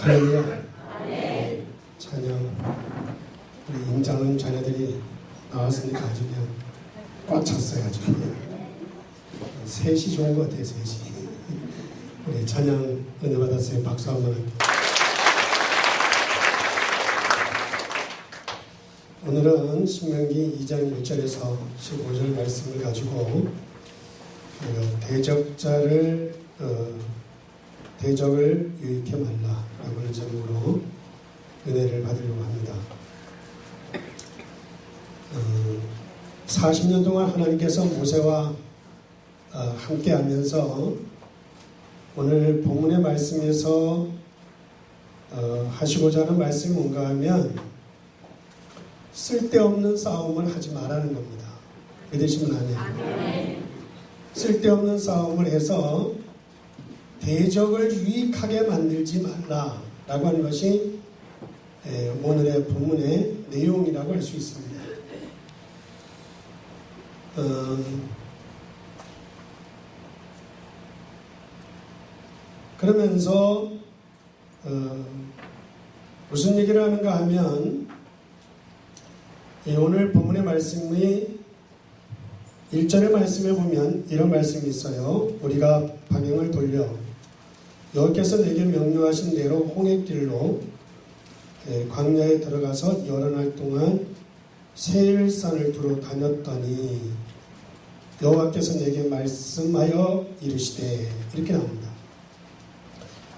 할렐루야. 찬양. 우리 임장은 자녀들이 나왔으니까 아주 그냥 꽉 찼어요. 아주 그냥. 셋이 좋은 것 같아요. 셋이. 우리 찬양 은혜 받았어요. 박수 한번 할게요. 오늘은 신명기 2장 1절에서 15절 말씀을 가지고 대적을 유익해 말라라고 하는 제목으로 은혜를 받으려고 합니다. 40년 동안 하나님께서 모세와 함께하면서 오늘 본문의 말씀에서 하시고자 하는 말씀이 뭔가 하면 쓸데없는 싸움을 하지 말라는 겁니다. 믿으시면 안 해요. 쓸데없는 싸움을 해서 대적을 유익하게 만들지 말라라고 하는 것이 오늘의 본문의 내용이라고 할 수 있습니다. 그러면서 무슨 얘기를 하는가 하면 오늘 본문의 말씀이 1절의 말씀에 보면 이런 말씀이 있어요. 우리가 방향을 돌려 여호와께서 내게 명령하신 대로 홍해길로 광야에 들어가서 여러 날 동안 세일산을 두루 다녔더니 여호와께서 내게 말씀하여 이르시되 이렇게 나옵니다.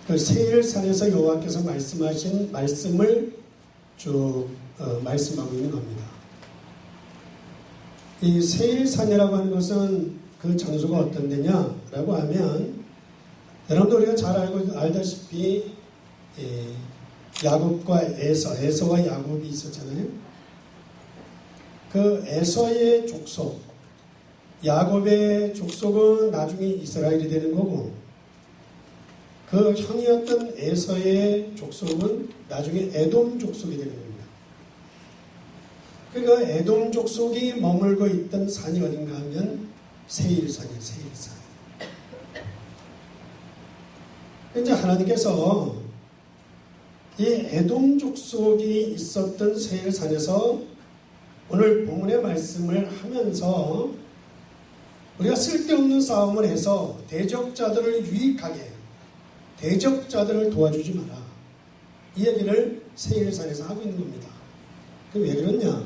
그 세일산에서 여호와께서 말씀하신 말씀을 쭉 말씀하고 있는 겁니다. 이 세일산이라고 하는 것은 그 장소가 어떤 데냐라고 하면 여러분들 우리가 잘 알다시피 야곱과 에서와 야곱이 있었잖아요. 그 에서의 족속, 야곱의 족속은 나중에 이스라엘이 되는 거고 그 형이었던 에서의 족속은 나중에 에돔 족속이 되는 겁니다. 그러니까 에돔 족속이 머물고 있던 산이 어딘가 하면 세일산이에요. 세일산. 이제 하나님께서 이 에돔 족속이 있었던 세일산에서 오늘 본문의 말씀을 하면서 우리가 쓸데없는 싸움을 해서 대적자들을 유익하게 대적자들을 도와주지 마라. 이 얘기를 세일산에서 하고 있는 겁니다. 그럼 왜 그러냐?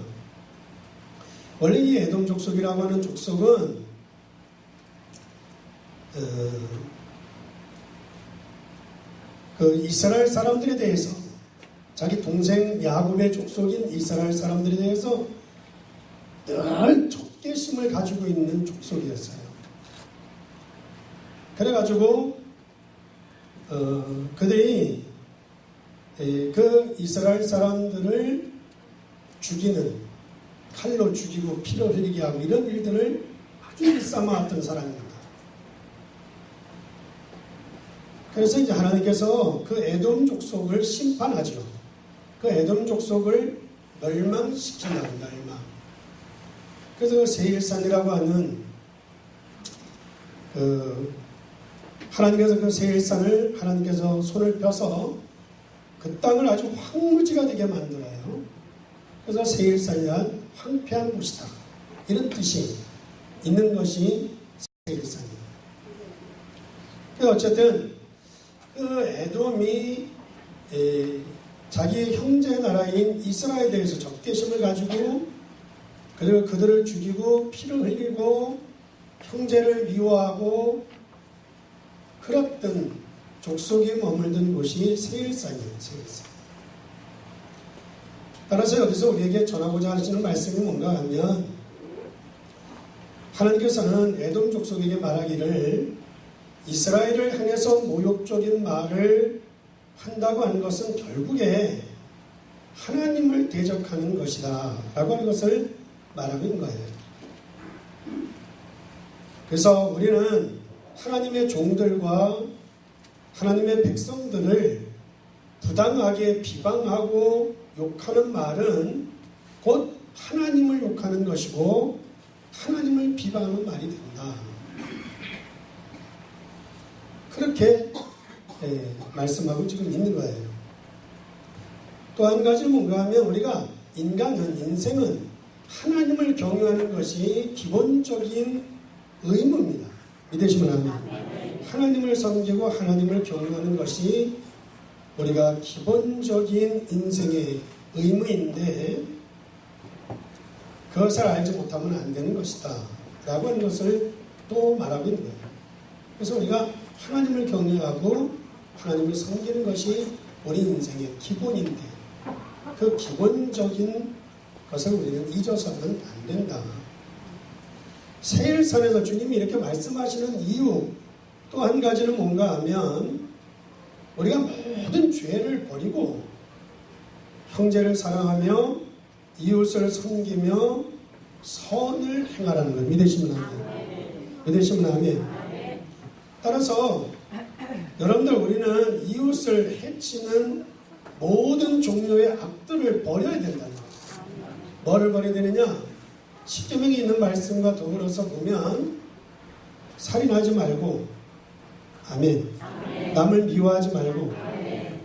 원래 이 에돔 족속이라고 하는 족속은 그 이스라엘 사람들에 대해서 자기 동생 야곱의 족속인 이스라엘 사람들에 대해서 늘 적개심을 가지고 있는 족속이었어요. 그래가지고 그들이 그 이스라엘 사람들을 죽이는 칼로 죽이고 피를 흘리게 하고 이런 일들을 아주 일삼아왔던 사람입니다. 그래서 이제 하나님께서 그 에돔 족속을 심판하죠. 그 에돔 족속을 멸망시킨다고 멸망. 그래서 그 세일산이라고 하는 하나님께서 그 세일산을 하나님께서 손을 펴서 그 땅을 아주 황무지가 되게 만들어요. 그래서 세일산이란 황폐한 곳이다. 이런 뜻이 있는 것이 세일산입니다. 어쨌든 그 에돔이 자기 형제 나라인 이스라엘에 대해서 적개심을 가지고 그리고 그들을 죽이고 피를 흘리고 형제를 미워하고 그랬던 족속에 머물던 곳이 세일산이에요. 세일산. 따라서 여기서 우리에게 전하고자 하시는 말씀이 뭔가 하면 하나님께서는 에돔 족속에게 말하기를 이스라엘을 향해서 모욕적인 말을 한다고 하는 것은 결국에 하나님을 대적하는 것이다 라고 하는 것을 말하고 있는 거예요. 그래서 우리는 하나님의 종들과 하나님의 백성들을 부당하게 비방하고 욕하는 말은 곧 하나님을 욕하는 것이고 하나님을 비방하는 말이 된다. 그렇게 말씀하고 지금 있는 거예요. 또 한 가지 뭔가 하면 우리가 인생은 하나님을 경외하는 것이 기본적인 의무입니다. 믿으시면 아멘. 하나님을 섬기고 하나님을 경외하는 것이 우리가 기본적인 인생의 의무인데 그것을 알지 못하면 안 되는 것이다 라고 하는 것을 또 말하고 있는 거예요. 그래서 우리가 하나님을 경외하고 하나님을 섬기는 것이 우리 인생의 기본인데 그 기본적인 것을 우리는 잊어서는 안 된다. 세일선에서 주님이 이렇게 말씀하시는 이유 또 한 가지는 뭔가 하면 우리가 모든 죄를 버리고 형제를 사랑하며 이웃을 섬기며 선을 행하라는 걸 믿으시면 아멘. 믿으시면 아멘. 따라서 여러분들 우리는 이웃을 해치는 모든 종류의 악들을 버려야 된다는 거예요. 뭐를 버려야 되느냐? 십계명에 있는 말씀과 더불어서 보면 살인하지 말고 아멘. 남을 미워하지 말고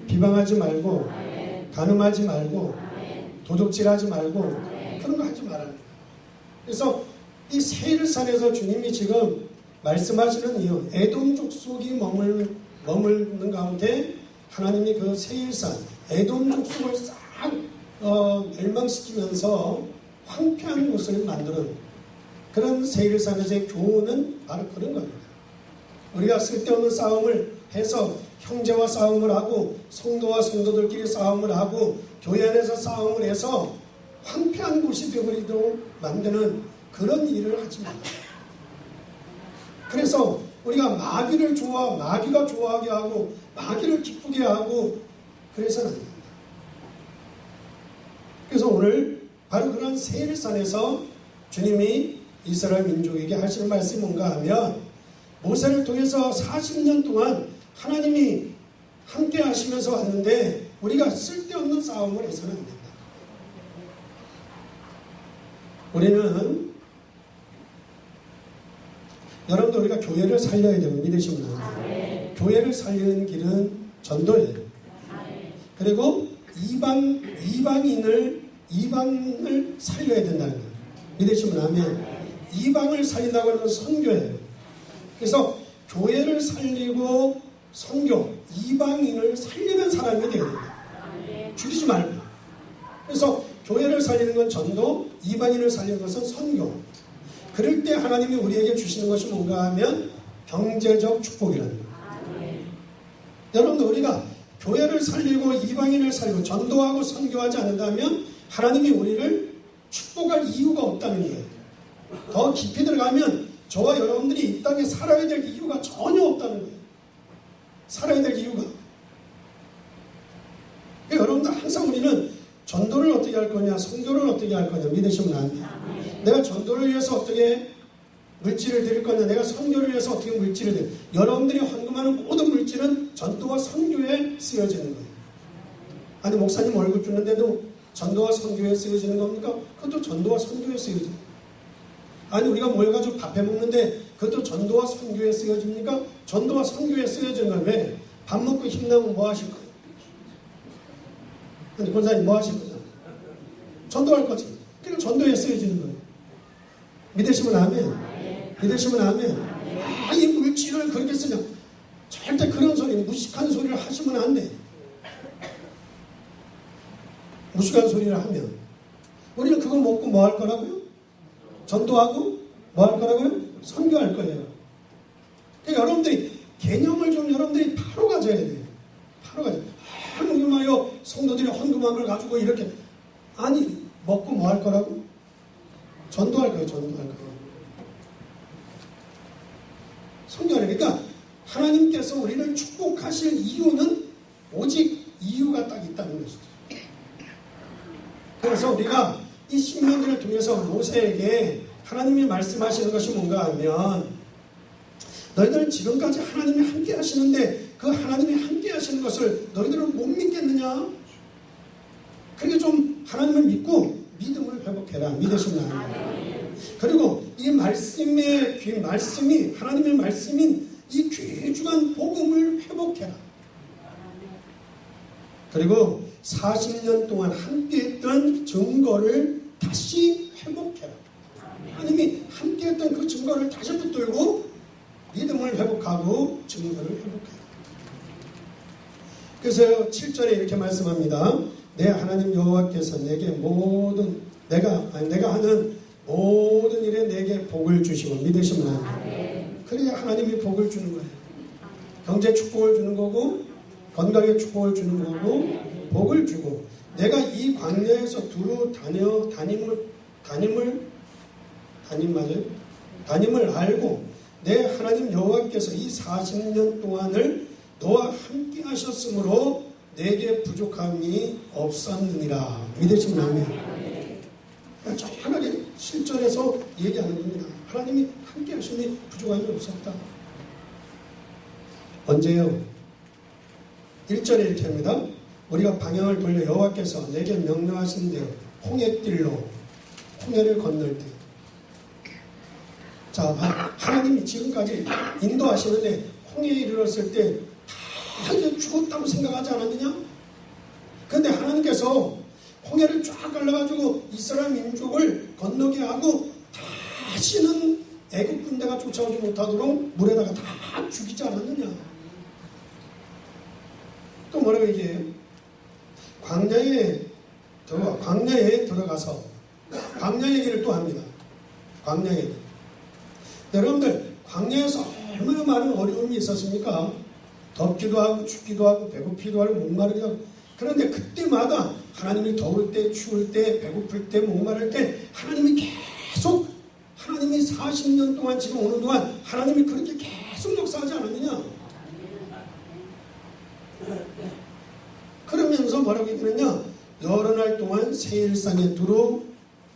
비방하지 말고 간음하지 말고 도둑질하지 말고 그런 거 하지 말라는 거예요. 그래서 이 세일산에서 주님이 지금 말씀하시는 이유 에돔 족속이 머무는 가운데 하나님이 그 세일산 에돔 족속을 싹 멸망시키면서 황폐한 곳을 만드는 그런 세일산에서의 교훈은 바로 그런 겁니다. 우리가 쓸데없는 싸움을 해서 형제와 싸움을 하고 성도와 성도들끼리 싸움을 하고 교회 안에서 싸움을 해서 황폐한 곳이 되어버리도록 만드는 그런 일을 하지 말아요. 그래서 우리가 마귀가 좋아하게 하고 마귀를 기쁘게 하고 그래서는 안 된다. 그래서 오늘 바로 그런 세일산에서 주님이 이스라엘 민족에게 하시는 말씀이 뭔가 하면 모세를 통해서 40년 동안 하나님이 함께 하시면서 왔는데 우리가 쓸데없는 싸움을 해서는 안 된다. 우리는 여러분들 우리가 교회를 살려야 되고 믿으시면 안 교회를 살리는 길은 전도예요. 그리고 이방을 살려야 된다는 거예요. 믿으시면 아멘. 이방을 살린다고 하는 건 선교예요. 그래서 교회를 살리고 선교, 이방인을 살리는 사람이 되어야 된다. 죽이지 말고. 그래서 교회를 살리는 건 전도, 이방인을 살리는 것은 선교. 그럴 때 하나님이 우리에게 주시는 것이 뭔가 하면 경제적 축복이라는 거예요. 여러분들 우리가 교회를 살리고 이방인을 살리고 전도하고 선교하지 않는다면 하나님이 우리를 축복할 이유가 없다는 거예요. 더 깊이 들어가면 저와 여러분들이 이 땅에 살아야 될 이유가 전혀 없다는 거예요. 살아야 될 이유가. 그러니까 여러분들 항상 우리는 전도를 어떻게 할 거냐, 선교를 어떻게 할 거냐 믿으시면 안 돼요. 내가 전도를 위해서 어떻게 물질을 드릴 거냐, 내가 선교를 위해서 어떻게 물질을 드릴 거냐. 여러분들이 헌금하는 모든 물질은 전도와 선교에 쓰여지는 거예요. 아니 목사님 월급 주는데도 전도와 선교에 쓰여지는 겁니까? 그것도 전도와 선교에 쓰여지는 거예요. 아니 우리가 모여가지고 밥 해먹는데 그것도 전도와 선교에 쓰여집니까? 전도와 선교에 쓰여지는 거예요. 왜? 밥 먹고 힘나면 뭐 하실 거예요? 아니 권사님 뭐 하실 거냐? 전도할 거지. 그러니까 전도에 쓰여지는 거예요. 믿으시면 아멘. 믿으시면 아멘. 이 물질을 그렇게 쓰냐? 절대 그런 소리, 무식한 소리를 하시면 안 돼. 무식한 소리를 하면 우리는 그거 먹고 뭐 할 거라고요? 전도하고 뭐 할 거라고요? 선교할 거예요. 그러니까 여러분들이 개념을 좀 여러분들이 바로 가져야 돼요. 바로 가져야 돼요. 헌금하여 성도들이 헌금한 걸 가지고 이렇게 아니 먹고 뭐 할 거라고? 전도할 거예요. 전도할 거예요. 선교하는 그러니까 하나님께서 우리를 축복하실 이유는 오직 이유가 딱 있다는 것이죠. 그래서 우리가 이 신명기를 통해서 모세에게 하나님이 말씀하시는 것이 뭔가 하면 너희들은 지금까지 하나님이 함께 하시는데 그 하나님이 함께 하시는 것을 너희들은 못 믿겠느냐? 그러니까 좀 하나님을 믿고 믿음을 회복해라. 믿으시면 안 돼요. 그리고 이 말씀이 하나님의 말씀인 이 귀중한 복음을 회복해라. 그리고 40년 동안 함께했던 증거를 다시 회복해라. 하나님이 함께했던 그 증거를 다시 붙들고 믿음을 회복하고 증거를 회복해라. 그래서 7절에 이렇게 말씀합니다. 내 하나님 여호와께서 내게 내가 하는 모든 일에 내게 복을 주시고 믿으시면 하나님. 그래야 하나님이 복을 주는 거예요. 경제 축복을 주는 거고 건강의 축복을 주는 거고 복을 주고 내가 이 광야에서 두루 다님을 알고 내 하나님 여호와께서 이 40년 동안을 너와 함께 하셨으므로 내게 부족함이 없었느니라. 믿으시면 아멘. 정확하게 실전에서 얘기하는 겁니다. 하나님이 함께 하시니 부족함이 없었다. 언제요? 1절에 이렇게 합니다. 우리가 방향을 돌려 여호와께서 내게 명령하신 대로 홍해길로 홍해를 건널 때, 자, 하나님이 지금까지 인도하시는데 홍해에 이르렀을 때 다 이제 죽었다고 생각하지 않았느냐? 그런데 하나님께서 홍해를 쫙 갈라가지고 이스라엘 민족을 건너게 하고 다시는 애굽 군대가 쫓아오지 못하도록 물에다가 다 죽이지 않았느냐? 또 뭐라고 얘기해요? 광야에 들어가서 광야 얘기를 또 합니다. 광야 얘기. 여러분들 광야에서 얼마나 많은 어려움이 있었습니까? 덥기도 하고 춥기도 하고 배고프기도 하고 목마르기도 하고. 그런데 그때마다 하나님이 더울 때 추울 때 배고플 때 목마를 때 하나님이 계속 하나님이 40년 동안 지금 오는 동안 하나님이 그렇게 계속 역사하지 않았느냐? 그러면서 뭐라고 얘기하느냐? 여러 날 동안 세일산에 두루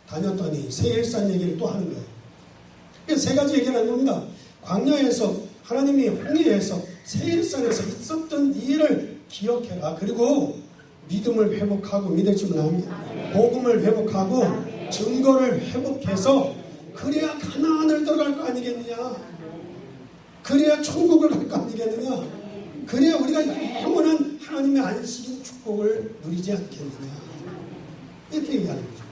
다녔더니 세일산 얘기를 또 하는 거예요. 세 가지 얘기를 하는 겁니다. 광야에서 하나님이 홍해에서 세일산에서 있었던 일을 기억해라. 그리고 믿음을 회복하고 믿으시면 합니다. 복음을 회복하고 증거를 회복해서 그래야 가나안을 들어갈 거 아니겠느냐? 그래야 천국을 갈 거 아니겠느냐? 그래야 우리가 영원한 하나님의 안식인 축복을 누리지 않겠느냐? 이렇게 얘기하는 거죠.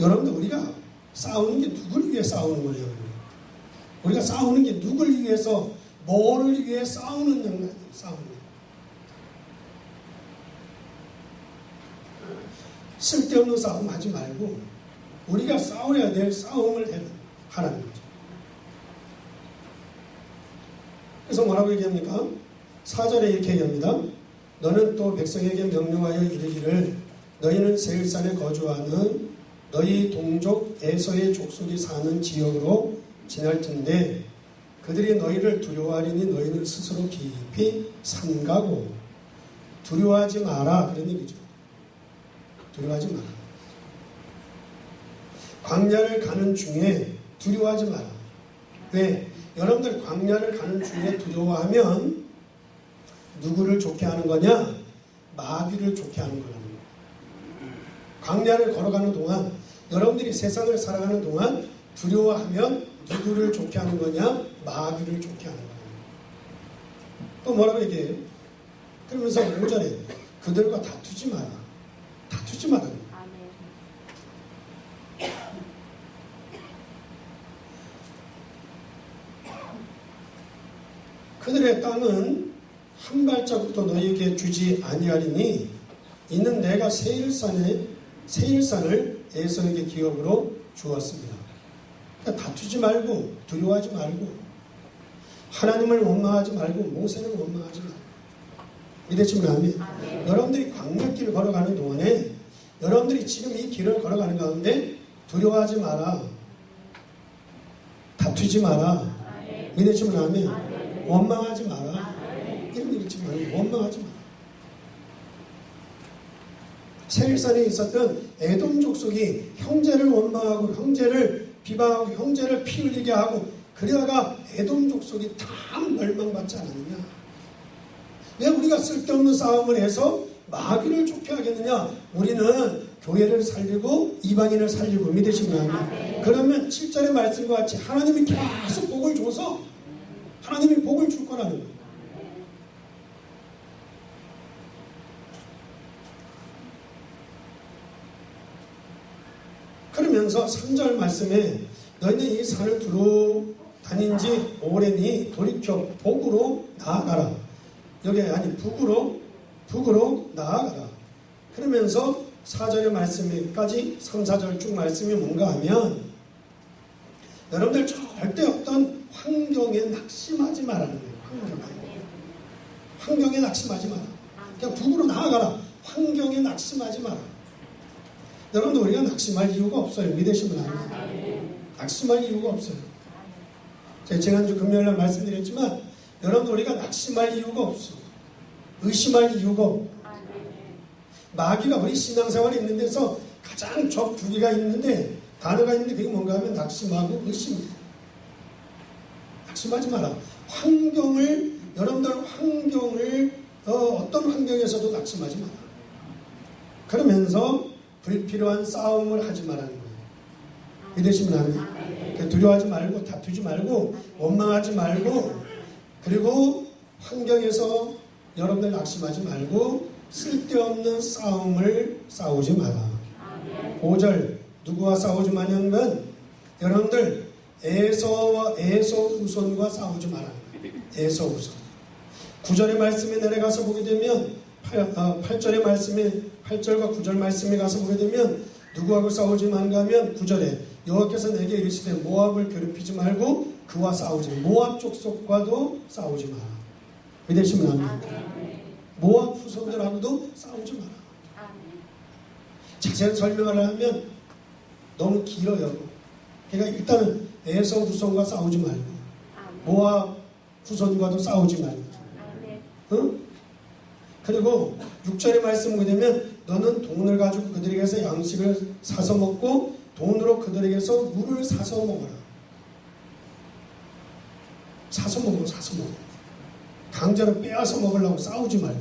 여러분들 우리가 싸우는 게 누굴 위해 싸우는 거예요? 우리가 싸우는 게 누굴 위해서 뭐를 위해 싸우는 장난이에요. 싸우는 게. 쓸데없는 싸움 하지 말고 우리가 싸워야 될 싸움을 하라는 거죠. 그래서 뭐라고 얘기합니까? 4절에 이렇게 얘기합니다. 너는 또 백성에게 명령하여 이르기를 너희는 세일산에 거주하는 너희 동족 에서의 족속이 사는 지역으로 지날 텐데 그들이 너희를 두려워하리니 너희는 스스로 깊이 삼가고 두려워하지 마라. 그런 얘기죠. 두려워하지 마라. 광야를 가는 중에 두려워하지 마라. 왜? 여러분들 광야를 가는 중에 두려워하면 누구를 좋게 하는 거냐? 마귀를 좋게 하는 거라는 거예요. 광야를 걸어가는 동안 여러분들이 세상을 살아가는 동안 두려워하면 누구를 좋게 하는 거냐? 마귀를 좋게 하는 거예요. 또 뭐라고 얘기해요? 그러면서 5절에 그들과 다투지 마라. 다투지 마라. 그들의 땅은 한 발자국도 너희에게 주지 아니하리니 이는 내가 세일산을 에서에게 기업으로 주었습니다. 그러니까 다투지 말고 두려워하지 말고 하나님을 원망하지 말고 모세를 원망하지 말고 믿으시면 아멘. 여러분들이 광야길을 걸어가는 동안에 여러분들이 지금 이 길을 걸어가는 가운데 두려워하지 마라. 다투지 마라. 믿으시면 아멘. 원망하지 마라. 이런 일 있지 말고 원망하지 마라. 세일산에 있었던 에돔 족속이 형제를 원망하고 형제를 비방하고 형제를 피 흘리게 하고 그러다가 에돔 족속이 다 멸망받지 않았느냐? 왜 우리가 쓸데없는 싸움을 해서 마귀를 좋게 하겠느냐? 우리는 교회를 살리고 이방인을 살리고 믿으시면 합니다. 그러면 7절의 말씀과 같이 하나님이 계속 복을 줘서 하나님이 복을 줄 거라는 거예요. 그러면서 3절 말씀에 너희는 이 산을 두루 다닌 지 오래니 돌이켜 북으로 나아가라. 여기 아니 북으로 나아가라. 그러면서 4절의 말씀까지 3, 4절 쭉 말씀이 뭔가 하면 여러분들 절대 어떤 환경에 낙심하지 말라는 거예요. 환경에 낙심하지 마라. 그냥 북으로 나아가라. 환경에 낙심하지 마라. 여러분들 우리가 낙심할 이유가 없어요. 믿으시면 안 돼요. 낙심할 이유가 없어요. 제가 지난주 금요일날 말씀드렸지만 여러분들 우리가 낙심할 이유가 없어. 의심할 이유가 없고 마귀가 우리 신앙생활에 있는 데서 가장 적 두 개가 있는데 단어가 있는데 그게 뭔가 하면 낙심하고 의심이에요. 낙심하지 마라. 여러분들 환경을 어떤 환경에서도 낙심하지 마라. 그러면서 불필요한 싸움을 하지 말라는 거예요. 믿으시면 안 돼요. 두려워하지 말고 다투지 말고 원망하지 말고 그리고 환경에서 여러분들 낙심하지 말고 쓸데없는 싸움을 싸우지 마라. 5절 누구와 싸우지 마냐는 건 여러분들 에서 후손과 싸우지 마라. 에서 후손. 9절의 말씀에 내려가서 보게 되면 8절의 말씀에 8절과 9절 말씀에 가서 보게 되면 누구하고 싸우지 말가 하면 9절에 여호와께서 내게 이르시되 모압을 괴롭히지 말고 그와 싸우지 마라. 모압 족속과도 싸우지 마라. 믿으시면 안 됩니다. 모압 후손들하고도 싸우지 마라. 자세히 설명을 하면 너무 길어요. 그러니까 일단은 에서 후손과 싸우지 말고 모압 후손과도 싸우지 말고 응? 그리고 6절의 말씀 보게 되면 너는 돈을 가지고 그들에게서 양식을 사서 먹고 돈으로 그들에게서 물을 사서 먹어라. 사서 먹어. 강제로 빼앗아 먹으려고 싸우지 말고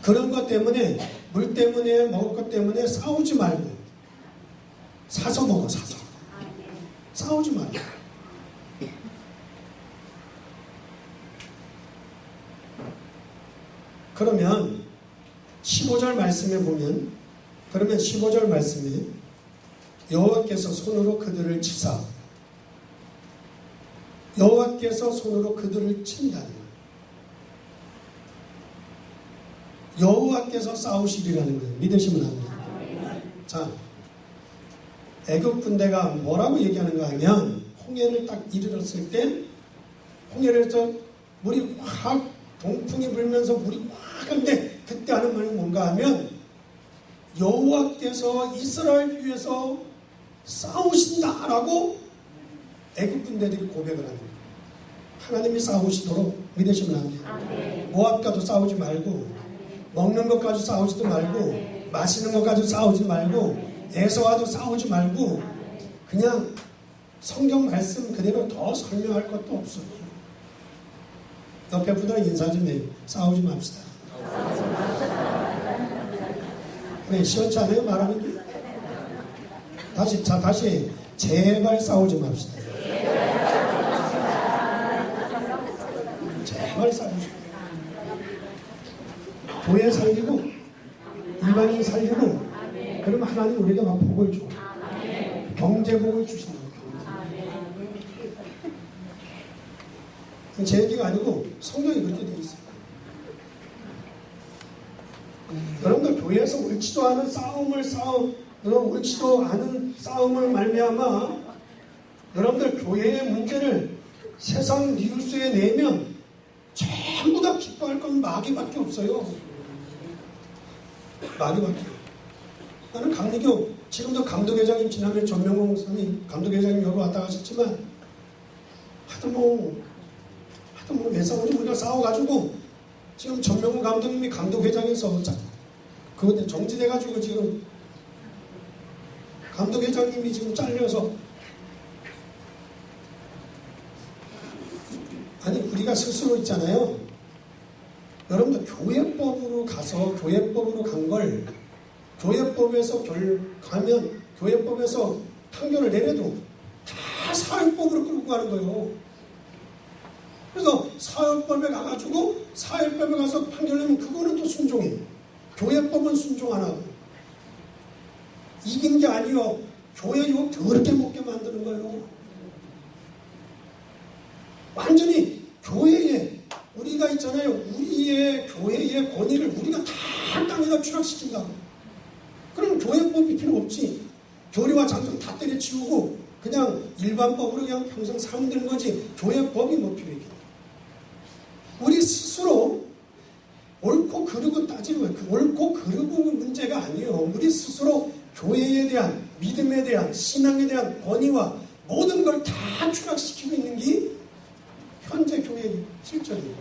그런 것 때문에 물 때문에 먹을 것 때문에 싸우지 말고 사서 먹어. 싸우지 말고 그러면 15절 말씀에 보면 그러면 15절 말씀에 여호와께서 손으로 그들을 치사 여호와께서 손으로 그들을 친다는 거예요. 여호와께서 싸우시리라는 거예요. 믿으시면 안 돼요. 자, 애국 군대가 뭐라고 얘기하는가 하면 홍해를 딱 이르렀을 때 홍해를 해서 물이 확 동풍이 불면서 물이 확 하는데 그때 하는 말이 뭔가 하면 여호와께서 이스라엘 위해서 싸우신다라고 애국 군대들이 고백을 하는 거예요. 하나님이 싸우시도록 믿으시면 안 돼요. 모압과도 싸우지 말고 먹는 것 가지고 싸우지도 말고 마시는 것 가지고 싸우지 말고 에서와도 싸우지 말고 그냥 성경 말씀 그대로 더 설명할 것도 없어요. 옆에 분들은 인사 좀 해요. 싸우지 맙시다. 네, 시원치 않아요? 말하는 게? 다시 제발 싸우지 맙시다. 제발 싸우지 맙시다. 교회 살리고 일반인 살리고 그러면 하나님 우리에게 막 복을 줘. 경제복을 주신다. 제 얘기가 아니고 성경이 그렇게 되어 있어요. 여러분들 교회에서 옳지도 않은 옳지도 않은 싸움을 말미암아 여러분들 교회의 문제를 세상 뉴스에 내면 전부 다 기뻐할 건 마귀밖에 없어요. 마귀밖에. 나는 강리교 지금도 감독회장님 지난해 전명호 목사님 감독회장님 여러 왔다 가셨지만 하도 왜 싸우지? 우리가 싸워가지고 지금 전명호 감독님이 감독회장에서 그거 정지돼가지고 지금 감독회장님이 지금 잘려서 아니 우리가 스스로 있잖아요. 여러분들 교회법으로 가서 교회법으로 간 걸 교회법에서 교회법에서 판결을 내려도 다 사회법으로 끌고 가는 거예요. 그래서 사회법에 가가지고 사회법에 가서 판결내면 그거는 또 순종해요. 교회법은 순종 안 하고. 이긴 게 아니요. 교회 욕 더럽게 먹게 만드는 거예요. 완전히 교회에 우리가 있잖아요. 우리의 교회의 권위를 우리가 다 땅에다 추락시킨다고. 그럼 교회법이 필요 없지. 교리와 장정 다 때려치우고 그냥 일반법으로 그냥 평생 살면 되는 거지. 교회법이 뭐 필요했겠냐. 우리 스스로 옳고 그르고 따지는 거예요. 그 옳고 그르고 문제가 아니에요. 우리 스스로 교회에 대한 믿음에 대한 신앙에 대한 권위와 모든 걸 다 추락시키고 있는 게 현재 교회의 실정이에요.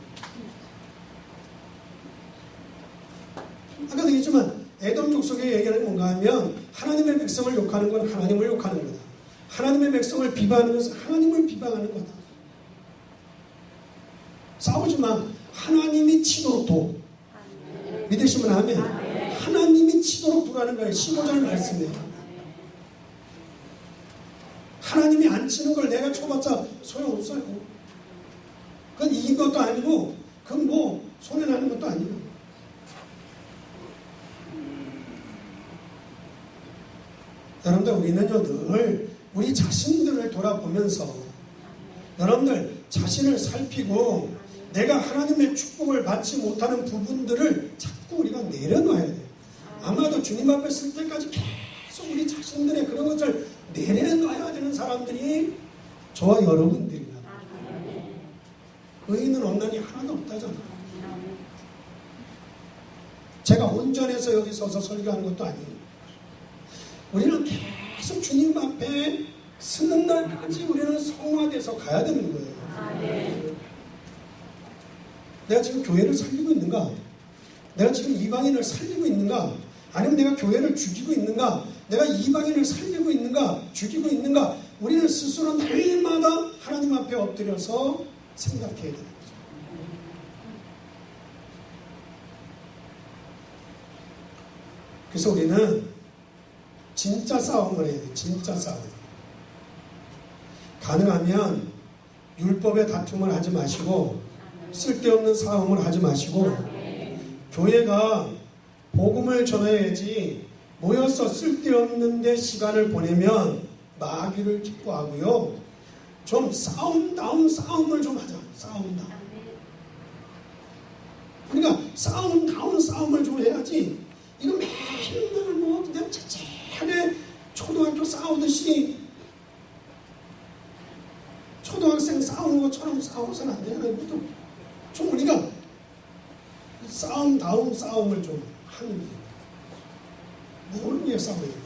아까도 얘기했지만 에돔 족속의 얘기는 뭔가 하면 하나님의 백성을 욕하는 건 하나님을 욕하는 거다. 하나님의 백성을 비방하는 것은 하나님을 비방하는 거다. 싸우지만 하나님이 치도록 도. 믿으시면 아멘. 하나님이 치도록 두라는 거예요. 15절 말씀이에요. 하나님이 안 치는 걸 내가 쳐봤자 소용없어요. 그건 이긴 것도 아니고 그건 뭐 손해나는 것도 아니에요. 여러분들 우리는요 늘 우리 자신들을 돌아보면서 여러분들 자신을 살피고 내가 하나님의 축복을 받지 못하는 부분들을 자꾸 우리가 내려놔야 돼요. 아마도 주님 앞에 쓸 때까지 계속 우리 자신들의 그런 것을 내려놔야 되는 사람들이 저와 여러분들이라. 의인은 없나니 하나도 없다잖아. 제가 온전해서 여기 서서 설교하는 것도 아니에요. 우리는 계속 주님 앞에 서는 날까지 우리는 성화돼서 가야 되는 거예요. 내가 지금 교회를 살리고 있는가? 내가 지금 이방인을 살리고 있는가? 아니면 내가 교회를 죽이고 있는가? 내가 이방인을 살리고 있는가? 죽이고 있는가? 우리는 스스로 날마다 하나님 앞에 엎드려서 생각해야 되는 거죠. 그래서 우리는 진짜 싸움을 해야 돼요. 진짜 싸움. 가능하면 율법의 다툼을 하지 마시고 쓸데없는 싸움을 하지 마시고 교회가 복음을 전해야지 모여서 쓸데없는 데 시간을 보내면 마귀를 기뻐하고요. 좀 싸움다운 싸움을 좀 하자. 싸움다. 그러니까 싸움다운 싸움을 좀 해야지 이거 맨날 뭐 그냥 차차하게 초등학교 싸우듯이 초등학생 싸우는 것처럼 싸워서는 안 되잖아요. 좀 우리가 싸움다운 싸움을 좀 하는 거예요. 뭘 위해 싸워야 되는지.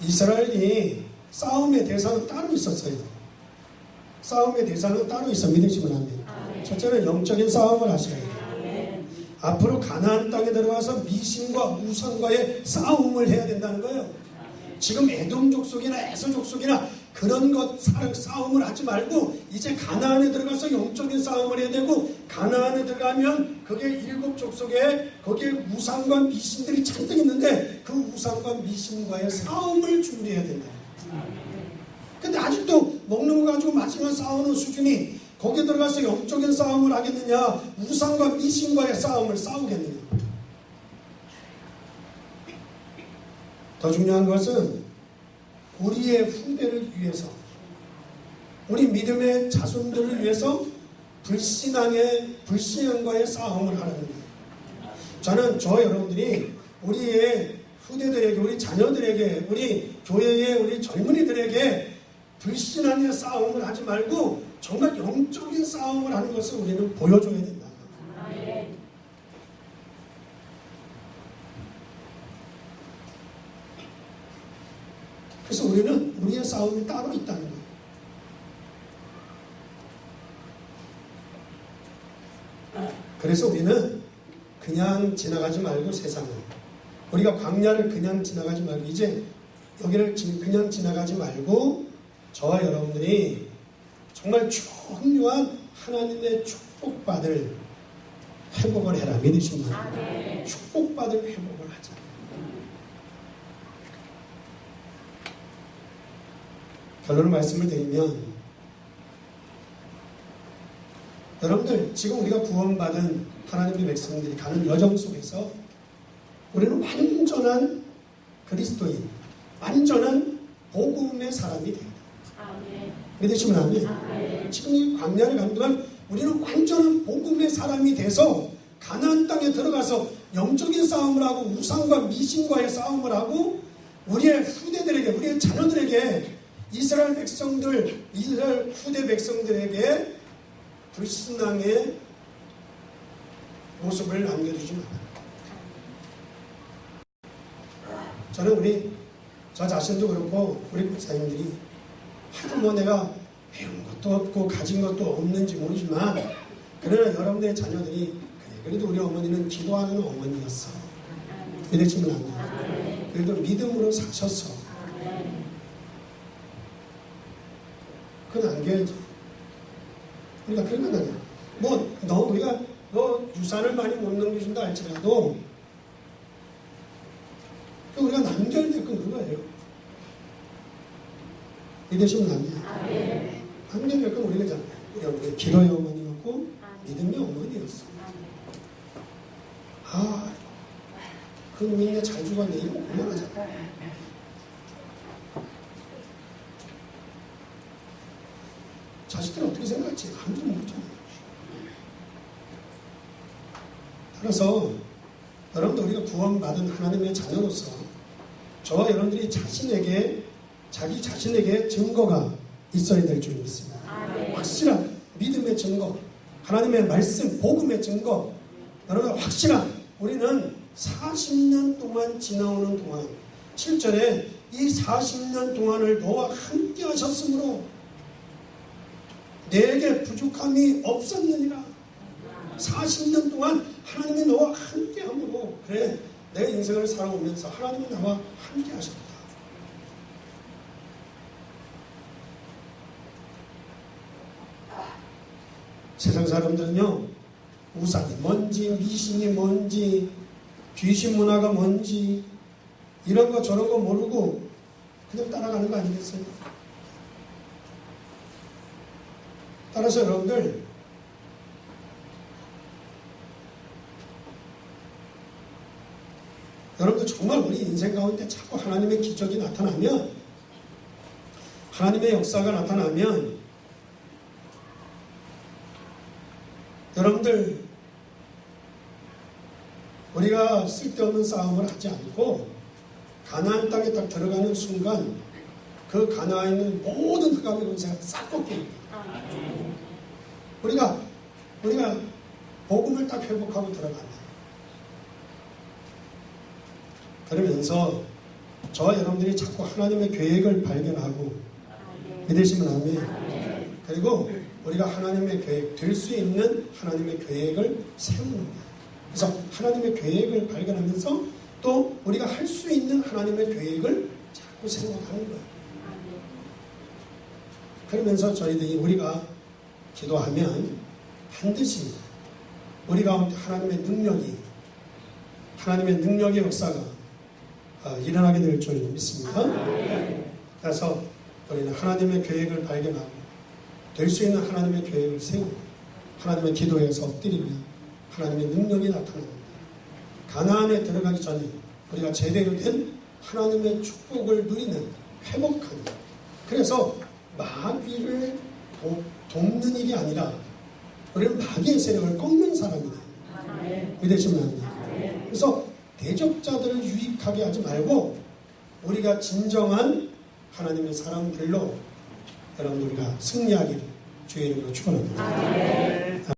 이스라엘이 싸움의 대상은 따로 있었어요. 싸움의 대상은 따로 있어. 믿으시면 안 돼요. 첫째는 영적인 싸움을 하셔야 돼요. 앞으로 가나안 땅에 들어가서 미신과 우상과의 싸움을 해야 된다는 거예요. 지금 에돔 족속이나 에서 족속이나 그런 것 싸움을 하지 말고 이제 가나안에 들어가서 영적인 싸움을 해야 되고 가나안에 들어가면 그게 일곱 족속에 거기에 우상과 미신들이 잔뜩 있는데 그 우상과 미신과의 싸움을 준비해야 된다. 근데 아직도 먹는 거 가지고 마시면 싸우는 수준이 거기에 들어가서 영적인 싸움을 하겠느냐 우상과 미신과의 싸움을 싸우겠느냐. 더 중요한 것은 우리의 후대를 위해서 우리 믿음의 자손들을 위해서 불신앙과의 싸움을 하라는 거예요. 저는 저 여러분들이 우리의 후대들에게 우리 자녀들에게 우리 교회의 우리 젊은이들에게 불신앙의 싸움을 하지 말고 정말 영적인 싸움을 하는 것을 우리는 보여줘야 된다. 그래서 우리는 우리의 싸움이 따로 있다는 거예요. 그래서 우리는 그냥 지나가지 말고 세상을 우리가 광야를 그냥 지나가지 말고 이제 여기를 그냥 지나가지 말고 저와 여러분들이 정말 중요한 하나님의 축복받을 회복을 해라. 믿으십니까? 축복받을 회복을 하자. 결론을 말씀을 드리면, 여러분들 지금 우리가 구원받은 하나님의 백성들이 가는 여정 속에서 우리는 완전한 그리스도인, 완전한 복음의 사람이 됩니다. 믿으시면 아멘. 지금 이 광야를 가는 동안 우리는 완전한 복음의 사람이 돼서 가나안 땅에 들어가서 영적인 싸움을 하고 우상과 미신과의 싸움을 하고 우리의 후대들에게, 우리의 자녀들에게, 이스라엘 백성들, 이스라엘 후대 백성들에게 불신앙의 모습을 남겨두지 말아요. 저는 저 자신도 그렇고 우리 목사님들이 하도 뭐 내가 배운 것도 없고 가진 것도 없는지 모르지만, 그러나 여러분들의 자녀들이 그래도 우리 어머니는 기도하는 어머니였어. 믿으시면 안 돼요. 그래도 믿음으로 사셨어. 그건 안겨야지. 그러니까 그런 건 아니야. 우리가 유산을 많이 못 넘겨준다 할지라도 우리가 남겨야 될 건 그거예요. 믿으시면 안 돼요. 남겨야 될 건 우리가 기도의 어머니였고 믿음의 어머니였어. 그 놈이 잘 죽었네. 이거 그만하자. 자식들은 어떻게 생각할지 아무도 모르잖아요. 따라서 여러분들 우리가 구원받은 하나님의 자녀로서 저와 여러분들이 자기 자신에게 증거가 있어야 될 줄 믿습니다. 확실한 믿음의 증거, 하나님의 말씀, 복음의 증거. 여러분 확실한, 우리는 40년 동안 지나오는 동안 7절에 이 40년 동안을 너와 함께 하셨으므로 내게 부족함이 없었느니라. 40년 동안 하나님이 너와 함께 함으로, 그래 내 인생을 살아오면서 하나님이 나와 함께 하셨다. 세상 사람들은요, 우상이 뭔지, 미신이 뭔지, 귀신 문화가 뭔지, 이런 거 저런 거 모르고 그냥 따라가는 거 아니겠어요? 따라서 여러분들 정말 우리 인생 가운데 자꾸 하나님의 기적이 나타나면, 하나님의 역사가 나타나면, 여러분들 우리가 쓸데없는 싸움을 하지 않고 가나안 땅에 딱 들어가는 순간 그 가나안에 있는 모든 흑암의 권세가 싹 꺾입니다. 우리가 복음을 딱 회복하고 들어간다. 그러면서 저와 여러분들이 자꾸 하나님의 계획을 발견하고, 믿으시면 아멘. 그리고 우리가 하나님의 계획, 될 수 있는 하나님의 계획을 세우는 거예요. 그래서 하나님의 계획을 발견하면서 또 우리가 할 수 있는 하나님의 계획을 자꾸 생각하는 거예요. 그러면서 저희들이 우리가 기도하면 반드시 우리 가운데 하나님의 능력의 역사가 일어나게 될 줄 믿습니다. 그래서 우리는 하나님의 계획을 발견하고 될 수 있는 하나님의 계획을 세우고 하나님의 기도에서 엎드리면 하나님의 능력이 나타납니다. 가나안에 들어가기 전에 우리가 제대로 된 하나님의 축복을 누리는, 회복하는, 그래서 마귀를 돕는 일이 아니라 우리는 마귀의 세력을 꺾는 사람이다. 믿으시면 안 돼요. 그래서 대적자들을 유익하게 하지 말고 우리가 진정한 하나님의 사람들로 여러분 우리가 승리하기를 주의 이름으로 축원합니다.